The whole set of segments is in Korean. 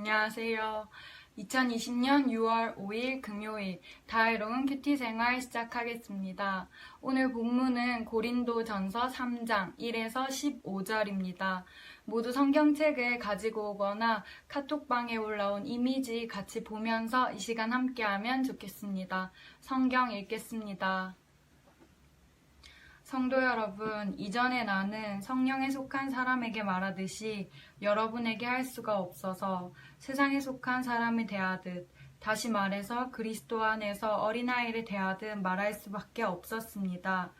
안녕하세요. 2020년 6월 5일 금요일 다혜로운 큐티 생활 시작하겠습니다. 오늘 본문은 고린도전서 3장 1에서 15절입니다. 모두 성경책을 가지고 오거나 카톡방에 올라온 이미지 같이 보면서 이 시간 함께하면 좋겠습니다. 성경 읽겠습니다. 성도 여러분, 이전에 나는 성령에 속한 사람에게 말하듯이 여러분에게 할 수가 없어서 세상에 속한 사람이 대하듯, 다시 말해서 그리스도 안에서 어린아이를 대하듯 말할 수밖에 없었습니다.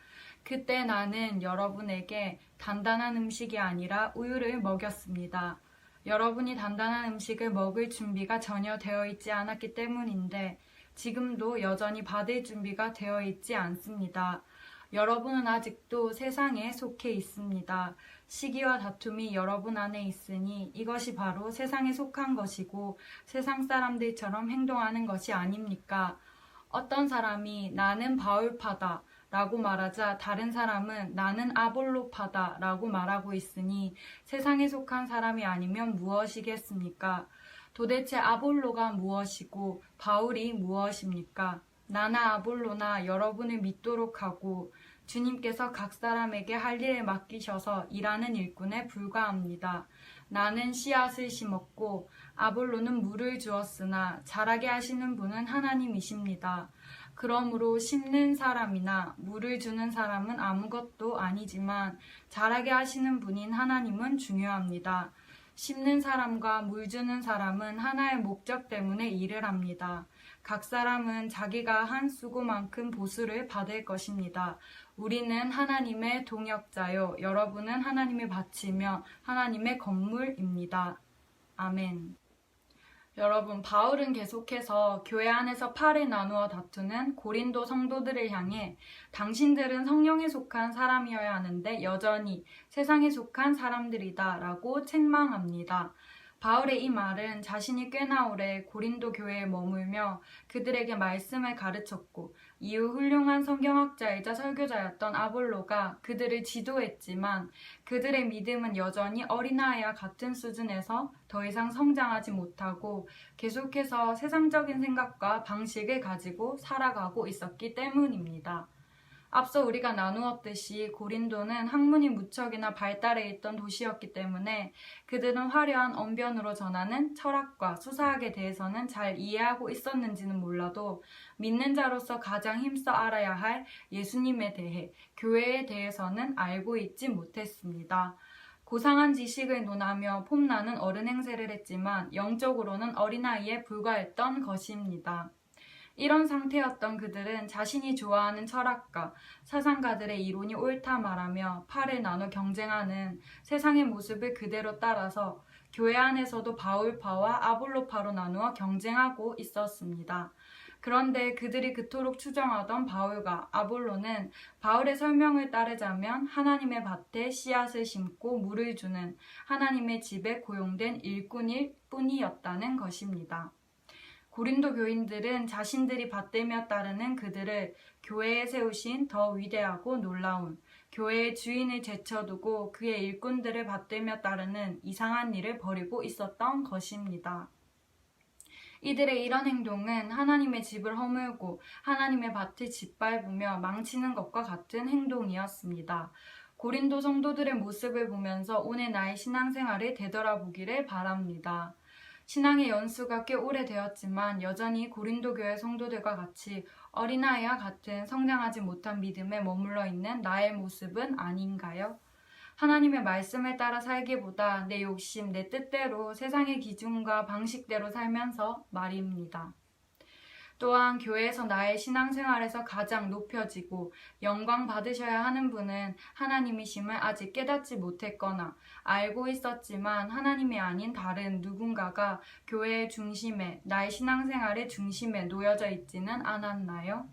그때 나는 여러분에게 단단한 음식이 아니라 우유를 먹였습니다. 여러분이 단단한 음식을 먹을 준비가 전혀 되어 있지 않았기 때문인데 지금도 여전히 받을 준비가 되어 있지 않습니다. 여러분은 아직도 세상에 속해 있습니다. 시기와 다툼이 여러분 안에 있으니 이것이 바로 세상에 속한 것이고 세상 사람들처럼 행동하는 것이 아닙니까? 어떤 사람이 나는 바울파다 라고 말하자 다른 사람은 나는 아볼로파다 라고 말하고 있으니 세상에 속한 사람이 아니면 무엇이겠습니까? 도대체 아볼로가 무엇이고 바울이 무엇입니까? 나나 아볼로나 여러분을 믿도록 하고 주님께서 각 사람에게 할 일을 맡기셔서 일하는 일꾼에 불과합니다. 나는 씨앗을 심었고 아볼로는 물을 주었으나 자라게 하시는 분은 하나님이십니다. 그러므로 심는 사람이나 물을 주는 사람은 아무것도 아니지만 자라게 하시는 분인 하나님은 중요합니다. 심는 사람과 물 주는 사람은 하나의 목적 때문에 일을 합니다. 각 사람은 자기가 한 수고만큼 보수를 받을 것입니다. 우리는 하나님의 동역자요. 여러분은 하나님의 밭이며 하나님의 건물입니다. 아멘. 여러분, 바울은 계속해서 교회 안에서 팔을 나누어 다투는 고린도 성도들을 향해 당신들은 성령에 속한 사람이어야 하는데 여전히 세상에 속한 사람들이다 라고 책망합니다. 바울의 이 말은 자신이 꽤나 오래 고린도 교회에 머물며 그들에게 말씀을 가르쳤고 이후 훌륭한 성경학자이자 설교자였던 아볼로가 그들을 지도했지만 그들의 믿음은 여전히 어린아이와 같은 수준에서 더 이상 성장하지 못하고 계속해서 세상적인 생각과 방식을 가지고 살아가고 있었기 때문입니다. 앞서 우리가 나누었듯이 고린도는 학문이 무척이나 발달해 있던 도시였기 때문에 그들은 화려한 언변으로 전하는 철학과 수사학에 대해서는 잘 이해하고 있었는지는 몰라도 믿는 자로서 가장 힘써 알아야 할 예수님에 대해, 교회에 대해서는 알고 있지 못했습니다. 고상한 지식을 논하며 폼나는 어른 행세를 했지만 영적으로는 어린아이에 불과했던 것입니다. 이런 상태였던 그들은 자신이 좋아하는 철학가, 사상가들의 이론이 옳다 말하며 팔을 나눠 경쟁하는 세상의 모습을 그대로 따라서 교회 안에서도 바울파와 아볼로파로 나누어 경쟁하고 있었습니다. 그런데 그들이 그토록 추정하던 바울과 아볼로는 바울의 설명을 따르자면 하나님의 밭에 씨앗을 심고 물을 주는 하나님의 집에 고용된 일꾼일 뿐이었다는 것입니다. 고린도 교인들은 자신들이 받들며 따르는 그들을 교회에 세우신 더 위대하고 놀라운 교회의 주인을 제쳐두고 그의 일꾼들을 받들며 따르는 이상한 일을 벌이고 있었던 것입니다. 이들의 이런 행동은 하나님의 집을 허물고 하나님의 밭을 짓밟으며 망치는 것과 같은 행동이었습니다. 고린도 성도들의 모습을 보면서 오늘 나의 신앙생활을 되돌아보기를 바랍니다. 신앙의 연수가 꽤 오래되었지만 여전히 고린도 교회 성도들과 같이 어린아이와 같은 성장하지 못한 믿음에 머물러 있는 나의 모습은 아닌가요? 하나님의 말씀을 따라 살기보다 내 욕심, 내 뜻대로 세상의 기준과 방식대로 살면서 말입니다. 또한 교회에서 나의 신앙생활에서 가장 높여지고 영광 받으셔야 하는 분은 하나님이심을 아직 깨닫지 못했거나 알고 있었지만 하나님이 아닌 다른 누군가가 교회의 중심에, 나의 신앙생활의 중심에 놓여져 있지는 않았나요?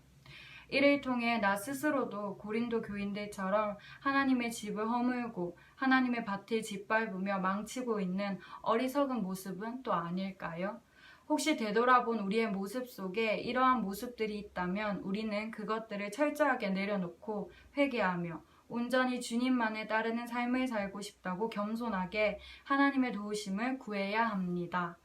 이를 통해 나 스스로도 고린도 교인들처럼 하나님의 집을 허물고 하나님의 밭을 짓밟으며 망치고 있는 어리석은 모습은 또 아닐까요? 혹시 되돌아본 우리의 모습 속에 이러한 모습들이 있다면 우리는 그것들을 철저하게 내려놓고 회개하며 온전히 주님만을 따르는 삶을 살고 싶다고 겸손하게 하나님의 도우심을 구해야 합니다.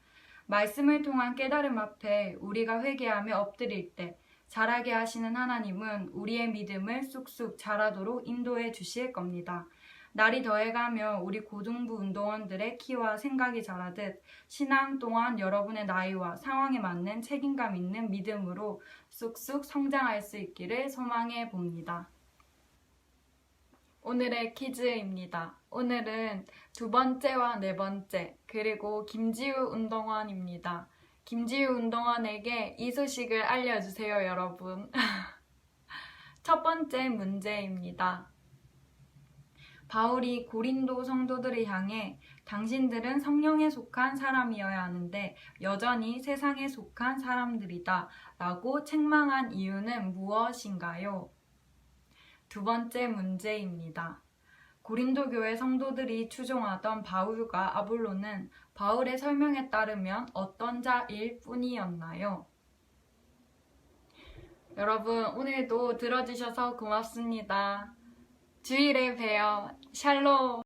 말씀을 통한 깨달음 앞에 우리가 회개하며 엎드릴 때 자라게 하시는 하나님은 우리의 믿음을 쑥쑥 자라도록 인도해 주실 겁니다. 날이 더해가며 우리 고등부 운동원들의 키와 생각이 자라듯 신앙 또한 여러분의 나이와 상황에 맞는 책임감 있는 믿음으로 쑥쑥 성장할 수 있기를 소망해 봅니다. 오늘의 퀴즈입니다. 오늘은 두 번째와 네 번째, 그리고 김지우 운동원입니다. 김지우 운동원에게 이 소식을 알려주세요, 여러분. 첫 번째 문제입니다. 바울이 고린도 성도들을 향해 당신들은 성령에 속한 사람이어야 하는데 여전히 세상에 속한 사람들이다 라고 책망한 이유는 무엇인가요? 두 번째 문제입니다. 고린도 교회 성도들이 추종하던 바울과 아볼로는 바울의 설명에 따르면 어떤 자일 뿐이었나요? 여러분, 오늘도 들어주셔서 고맙습니다. 주일에 봬요. 샬롬.